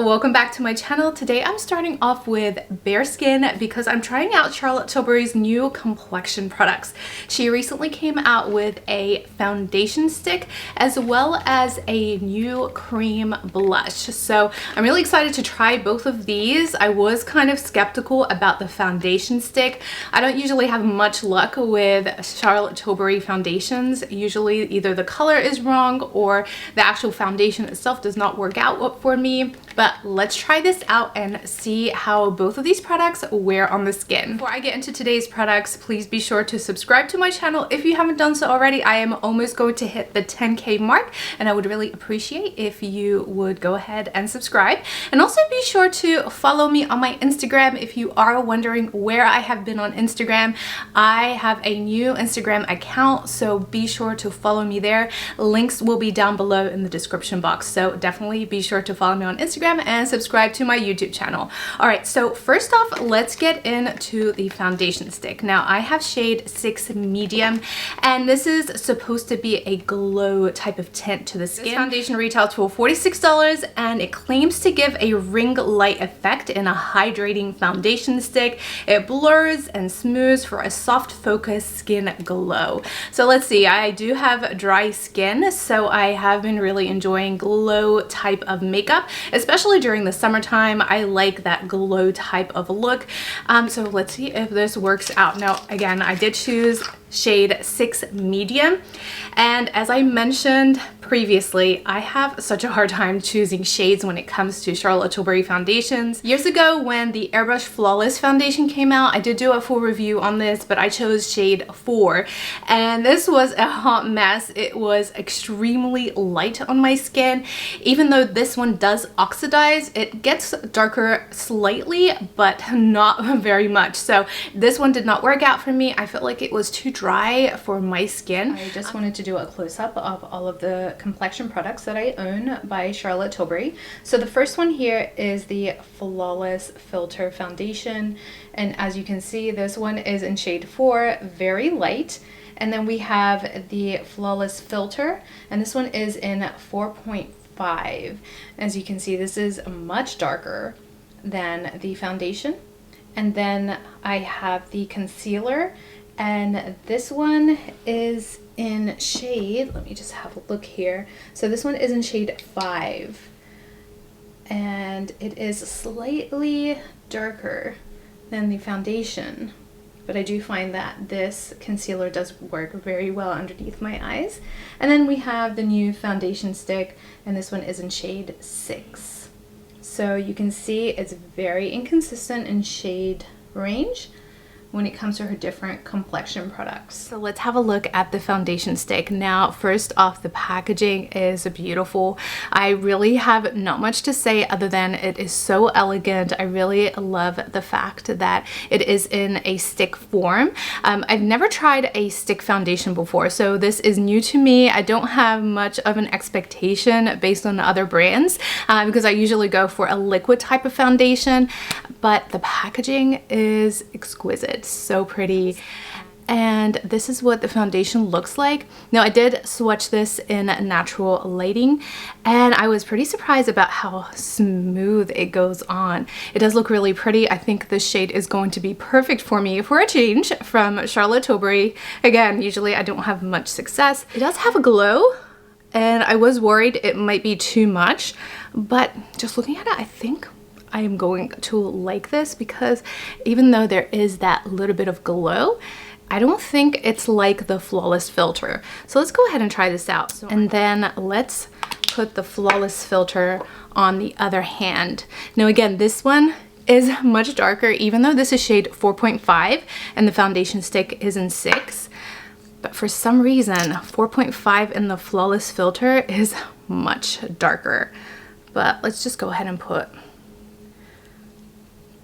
welcome back to my channel. Today I'm starting off with bare skin because I'm trying out Charlotte Tilbury's new complexion products. She recently came out with a foundation stick as well as a new cream blush. So I'm really excited to try both of these. I was kind of skeptical about the foundation stick. I don't usually have much luck with Charlotte Tilbury foundations. Usually either the color is wrong or the actual foundation itself does not work out for me. But let's try this out and see how both of these products wear on the skin. Before I get into today's products, please be sure to subscribe to my channel if you haven't done so already. I am almost going to hit the 10K mark and I would really appreciate if you would go ahead and subscribe. And also be sure to follow me on my Instagram if you are wondering where I have been on Instagram. I have a new Instagram account, so be sure to follow me there. Links will be down below in the description box, so definitely be sure to follow me on Instagram and subscribe to my YouTube channel. Alright, so first off, let's get into the foundation stick. Now I have shade 6 medium and this is supposed to be a glow type of tint to the skin. This foundation retails for $46 and it claims to give a ring light effect in a hydrating foundation stick. It blurs and smooths for a soft focus skin glow. So let's see, I do have dry skin, so I have been really enjoying glow type of makeup, especially during the summertime. I like that glow type of look. So let's see if this works out. Now, again, I did choose shade 6 medium, and as I mentioned previously, I have such a hard time choosing shades when it comes to Charlotte Tilbury foundations. Years ago when the Airbrush Flawless foundation came out, I did do a full review on this, but I chose shade 4 and this was a hot mess. It was extremely light on my skin. Even though this one does oxidize, it gets darker slightly but not very much. So this one did not work out for me. I felt like it was too dry for my skin. I just wanted to do a close-up of all of the complexion products that I own by Charlotte Tilbury. So the first one here is the Flawless Filter Foundation, and as you can see, this one is in shade 4, very light. And then we have the Flawless Filter, and this one is in 4.5. As you can see, this is much darker than the foundation. And then I have the concealer, and this one is in shade, let me just have a look here. So this one is in shade 5, and it is slightly darker than the foundation, but I do find that this concealer does work very well underneath my eyes. And then we have the new foundation stick, and this one is in shade 6. So you can see it's very inconsistent in shade range when it comes to her different complexion products. So let's have a look at the foundation stick. Now, first off, the packaging is beautiful. I really have not much to say other than it is so elegant. I really love the fact that it is in a stick form. I've never tried a stick foundation before, so this is new to me. I don't have much of an expectation based on other brands because I usually go for a liquid type of foundation, but the packaging is exquisite. It's so pretty, and this is what the foundation looks like. Now, I did swatch this in natural lighting and I was pretty surprised about how smooth it goes on. It does look really pretty. I think this shade is going to be perfect for me for a change from Charlotte Tilbury. Again, usually I don't have much success. It does have a glow, and I was worried it might be too much, but just looking at it, I think I am going to like this because even though there is that little bit of glow, I don't think it's like the Flawless Filter. So let's go ahead and try this out. And then let's put the Flawless Filter on the other hand. Now again, this one is much darker, even though this is shade 4.5 and the foundation stick is in 6. But for some reason, 4.5 in the Flawless Filter is much darker. But let's just go ahead and put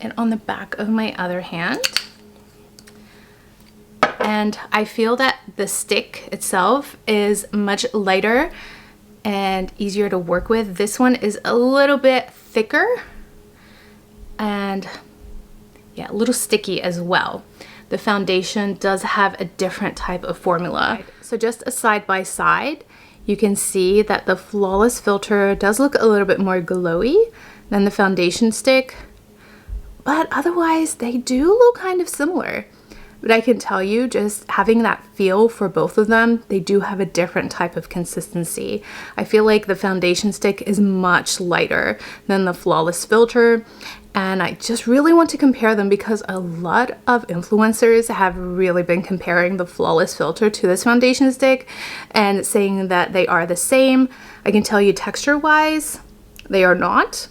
it on the back of my other hand. And I feel that the stick itself is much lighter and easier to work with. This one is a little bit thicker and yeah, a little sticky as well. The foundation does have a different type of formula. So just a side by side, you can see that the Flawless Filter does look a little bit more glowy than the foundation stick, but otherwise they do look kind of similar. But I can tell you, just having that feel for both of them, they do have a different type of consistency. I feel like the foundation stick is much lighter than the Flawless Filter, and I just really want to compare them because a lot of influencers have really been comparing the Flawless Filter to this foundation stick and saying that they are the same. I can tell you texture-wise, they are not,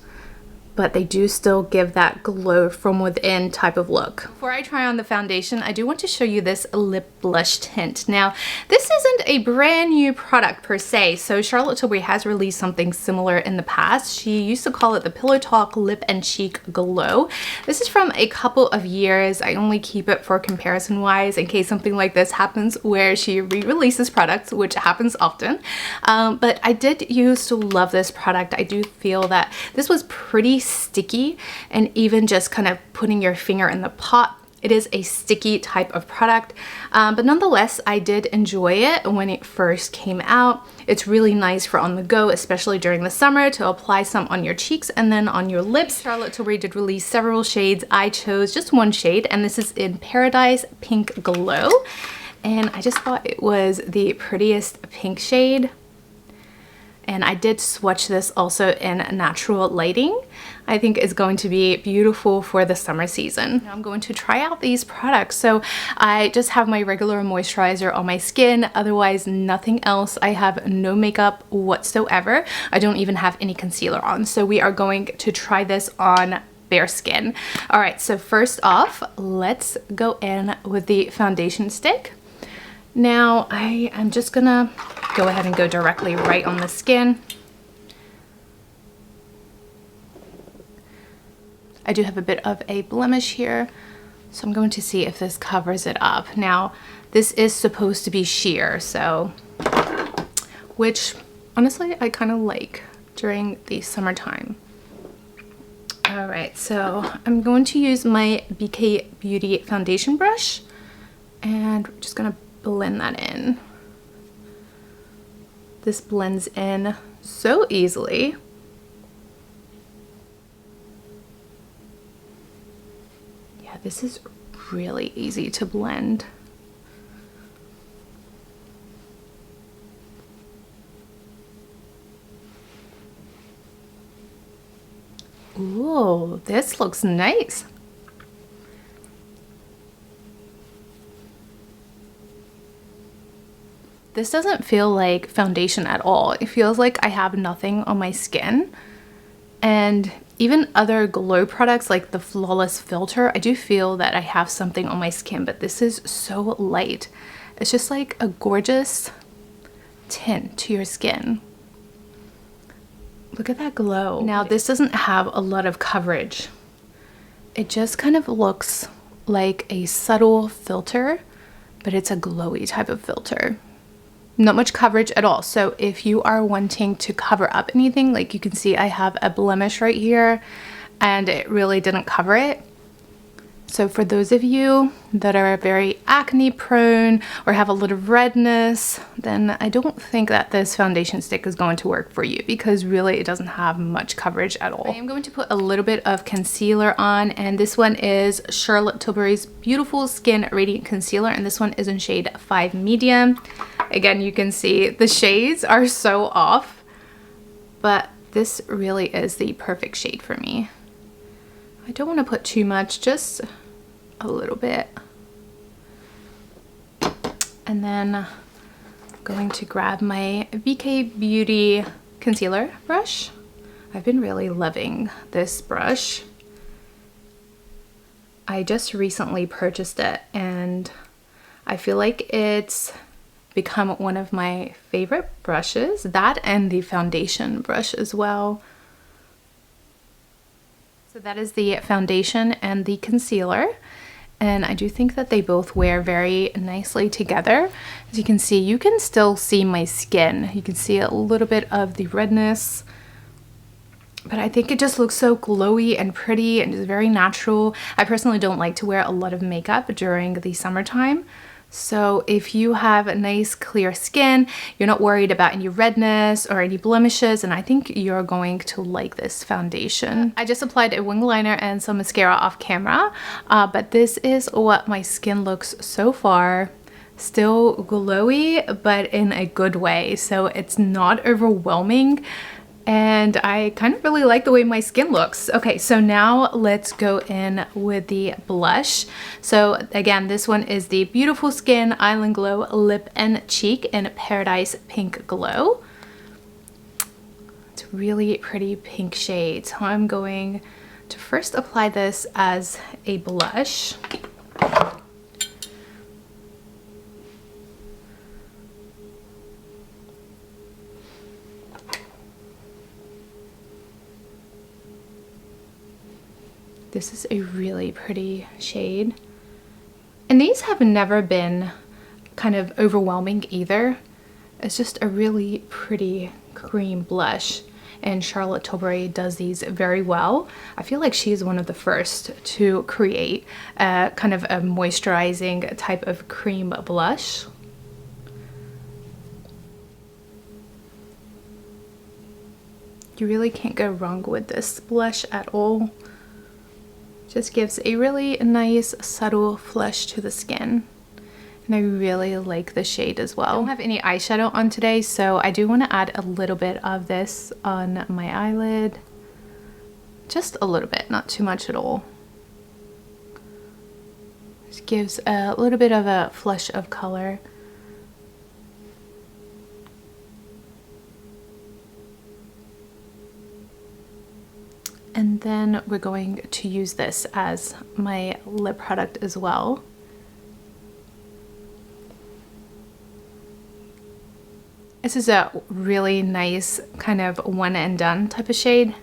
but they do still give that glow from within type of look. Before I try on the foundation, I do want to show you this lip blush tint. Now, this isn't a brand new product per se, so Charlotte Tilbury has released something similar in the past. She used to call it the Pillow Talk Lip and Cheek Glow. This is from a couple of years. I only keep it for comparison wise in case something like this happens where she re-releases products, which happens often. But I did used to love this product. I do feel that this was pretty sticky, and even just kind of putting your finger in the pot, it is a sticky type of product, but nonetheless I did enjoy it when it first came out. It's really nice for on the go, especially during the summer, to apply some on your cheeks and then on your lips. Charlotte Tilbury did release several shades. I chose just one shade, and this is in Paradise Pink Glow, and I just thought it was the prettiest pink shade. And I did swatch this also in natural lighting. I think is going to be beautiful for the summer season. Now I'm going to try out these products. So I just have my regular moisturizer on my skin, otherwise nothing else. I have no makeup whatsoever. I don't even have any concealer on. So we are going to try this on bare skin. All right, so first off, let's go in with the foundation stick. Now I am just gonna go ahead and go directly right on the skin. I do have a bit of a blemish here, so I'm going to see if this covers it up. Now, this is supposed to be sheer, so, which honestly I kind of like during the summertime. All right, so I'm going to use my BK Beauty foundation brush, and we're just gonna blend that in. This blends in so easily. Yeah, this is really easy to blend. Ooh, this looks nice. This doesn't feel like foundation at all. It feels like I have nothing on my skin. And even other glow products like the Flawless Filter, I do feel that I have something on my skin, but this is so light. It's just like a gorgeous tint to your skin. Look at that glow. Now this doesn't have a lot of coverage. It just kind of looks like a subtle filter, but it's a glowy type of filter. Not much coverage at all. So if you are wanting to cover up anything, like you can see I have a blemish right here and it really didn't cover it. So for those of you that are very acne prone or have a lot of redness, then I don't think that this foundation stick is going to work for you because really it doesn't have much coverage at all. I am going to put a little bit of concealer on, and this one is Charlotte Tilbury's Beautiful Skin Radiant Concealer, and this one is in shade 5 Medium. Again, you can see the shades are so off, but this really is the perfect shade for me. I don't want to put too much, just a little bit. And then I'm going to grab my BK Beauty concealer brush. I've been really loving this brush. I just recently purchased it and I feel like it's become one of my favorite brushes, that and the foundation brush as well. So that is the foundation and the concealer, and I do think that they both wear very nicely together. As you can see, you can still see my skin. You can see a little bit of the redness, but I think it just looks so glowy and pretty and just very natural. I personally don't like to wear a lot of makeup during the summertime, So if you have a nice clear skin, you're not worried about any redness or any blemishes, and I think you're going to like this foundation. I just applied a wing liner and some mascara off camera, but this is what my skin looks so far. Still glowy, but in a good way. So it's not overwhelming. And I kind of really like the way my skin looks. Okay, so now let's go in with the blush. So again, this one is the Beautiful Skin Island Glow Lip and Cheek in Paradise Pink Glow. It's a really pretty pink shade. So I'm going to first apply this as a blush. This is a really pretty shade. And these have never been kind of overwhelming either. It's just a really pretty cream blush. And Charlotte Tilbury does these very well. I feel like she's one of the first to create a kind of a moisturizing type of cream blush. You really can't go wrong with this blush at all. Just gives a really nice subtle flush to the skin, and I really like the shade as well. I don't have any eyeshadow on today, so I do want to add a little bit of this on my eyelid. Just a little bit, not too much at all. Just gives a little bit of a flush of color. And then we're going to use this as my lip product as well. This is a really nice kind of one and done type of shade.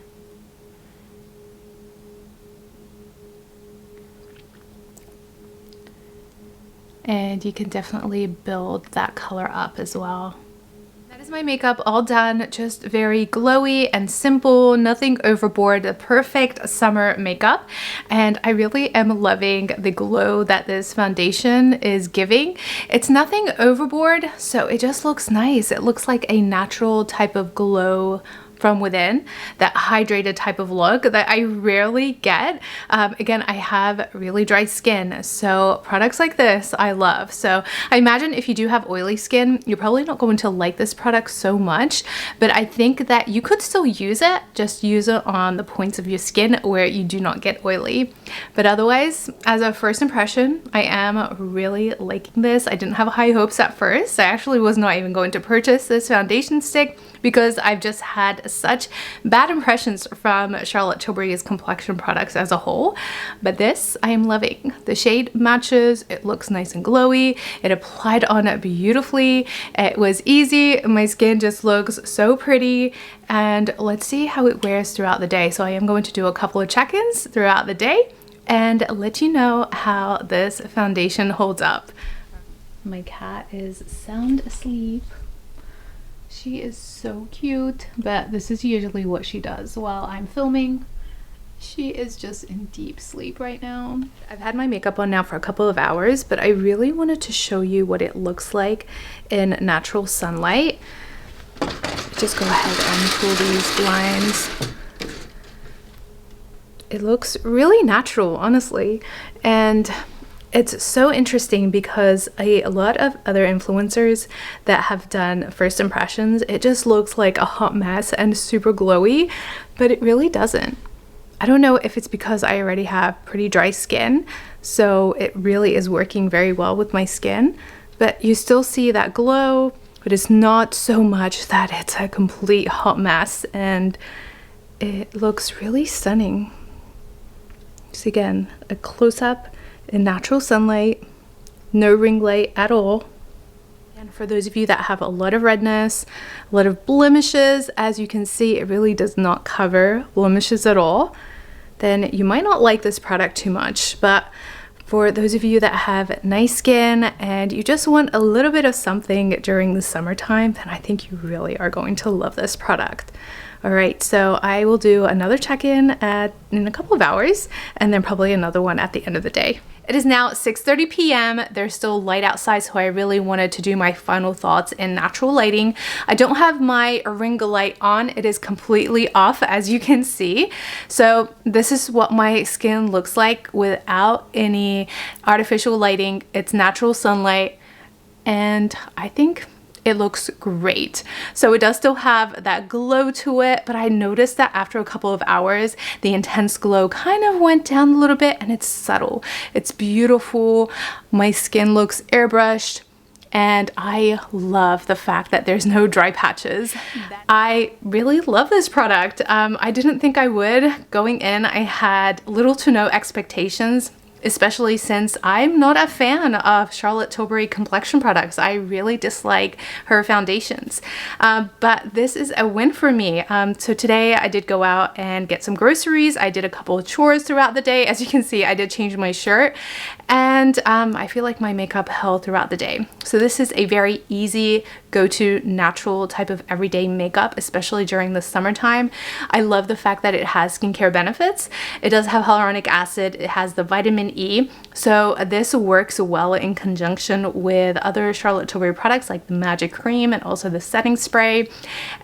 And you can definitely build that color up as well. That is my makeup all done, just very glowy and simple, nothing overboard, the perfect summer makeup. And I really am loving the glow that this foundation is giving. It's nothing overboard, so it just looks nice. It looks like a natural type of glow from within, that hydrated type of look that I rarely get. Again, I have really dry skin, so products like this I love. So I imagine if you do have oily skin, you're probably not going to like this product so much, but I think that you could still use it, just use it on the points of your skin where you do not get oily. But otherwise, as a first impression, I am really liking this. I didn't have high hopes at first. I actually was not even going to purchase this foundation stick because I've just had such bad impressions from Charlotte Tilbury's complexion products as a whole. But this I am loving. The shade matches, it looks nice and glowy, it applied on beautifully, it was easy, my skin just looks so pretty, and let's see how it wears throughout the day. So I am going to do a couple of check-ins throughout the day and let you know how this foundation holds up. My cat is sound asleep. She is so cute, but this is usually what she does while I'm filming. She is just in deep sleep right now. I've had my makeup on now for a couple of hours, but I really wanted to show you what it looks like in natural sunlight. Just go ahead and pull these lines. It looks really natural, honestly, and it's so interesting because a lot of other influencers that have done first impressions, it just looks like a hot mess and super glowy, but it really doesn't. I don't know if it's because I already have pretty dry skin, so it really is working very well with my skin, but you still see that glow, but it's not so much that it's a complete hot mess, and it looks really stunning. Just again, a close-up in natural sunlight, no ring light at all. And for those of you that have a lot of redness, a lot of blemishes, as you can see, it really does not cover blemishes at all, then you might not like this product too much. But for those of you that have nice skin and you just want a little bit of something during the summertime, then I think you really are going to love this product. All right, so I will do another check-in in a couple of hours, and then probably another one at the end of the day. It is now 6:30 p.m. There's still light outside, so I really wanted to do my final thoughts in natural lighting. I don't have my ring light on. It is completely off, as you can see. So this is what my skin looks like without any artificial lighting. It's natural sunlight, and I think it looks great. So it does still have that glow to it, but I noticed that after a couple of hours, the intense glow kind of went down a little bit, and it's subtle. It's beautiful. My skin looks airbrushed, and I love the fact that there's no dry patches. I really love this product. I didn't think I would. Going in, I had little to no expectations, especially since I'm not a fan of Charlotte Tilbury complexion products. I really dislike her foundations. But this is a win for me. So today I did go out and get some groceries. I did a couple of chores throughout the day. As you can see, I did change my shirt, and I feel like my makeup held throughout the day. So this is a very easy go-to natural type of everyday makeup, especially during the summertime. I love the fact that it has skincare benefits. It does have hyaluronic acid. It has the vitamin E. So this works well in conjunction with other Charlotte Tilbury products like the Magic Cream and also the setting spray.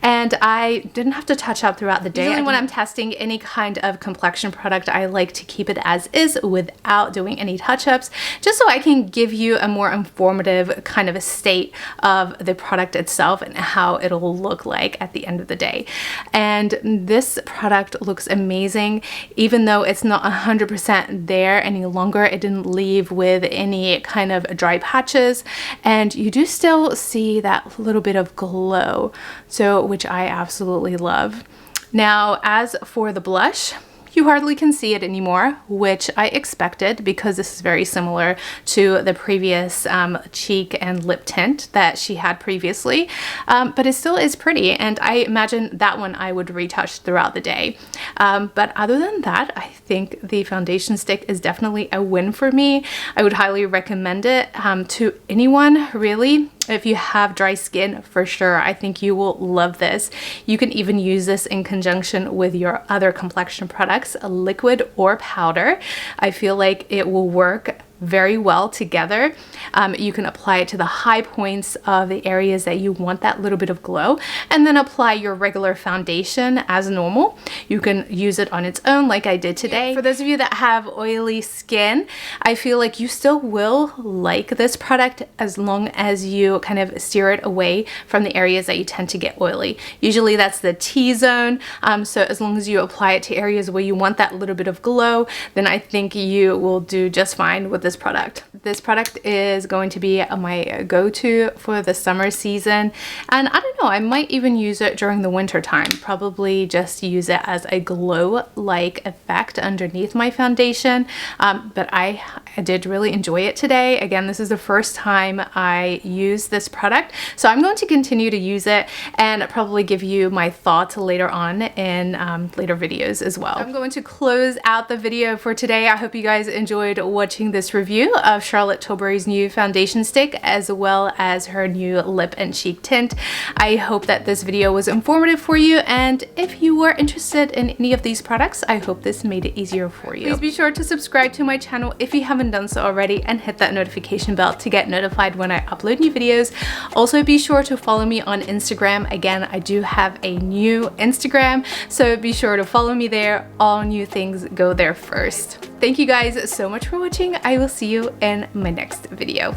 And I didn't have to touch up throughout the day. Usually when I'm testing any kind of complexion product, I like to keep it as is without doing any touch-ups, just so I can give you a more informative kind of a state of the product itself and how it'll look like at the end of the day. And this product looks amazing. Even though it's not 100% there any longer, it didn't leave with any kind of dry patches, and you do still see that little bit of glow, so which I absolutely love. Now, as for the blush, you hardly can see it anymore, which I expected because this is very similar to the previous cheek and lip tint that she had previously, but it still is pretty, and I imagine that one I would retouch throughout the day. But other than that, I think the foundation stick is definitely a win for me. I would highly recommend it to anyone, really. If you have dry skin, for sure, I think you will love this. You can even use this in conjunction with your other complexion products, liquid or powder. I feel like it will work very well together. You can apply it to the high points of the areas that you want that little bit of glow, and then apply your regular foundation as normal. You can use it on its own like I did today. For those of you that have oily skin, I feel like you still will like this product as long as you kind of steer it away from the areas that you tend to get oily. Usually that's the T-zone, so as long as you apply it to areas where you want that little bit of glow, then I think you will do just fine with this product. This product is going to be my go-to for the summer season, and I don't know, I might even use it during the winter time. Probably just use it as a glow-like effect underneath my foundation, but I did really enjoy it today. Again, this is the first time I use this product, so I'm going to continue to use it and probably give you my thoughts later on in later videos as well. I'm going to close out the video for today. I hope you guys enjoyed watching this review of Charlotte Tilbury's new foundation stick as well as her new lip and cheek tint. I hope that this video was informative for you, and if you were interested in any of these products, I hope this made it easier for you. Please be sure to subscribe to my channel if you haven't done so already, and hit that notification bell to get notified when I upload new videos. Also, be sure to follow me on Instagram. Again, I do have a new Instagram, so be sure to follow me there. All new things go there first. Thank you guys so much for watching. I will see you in my next video.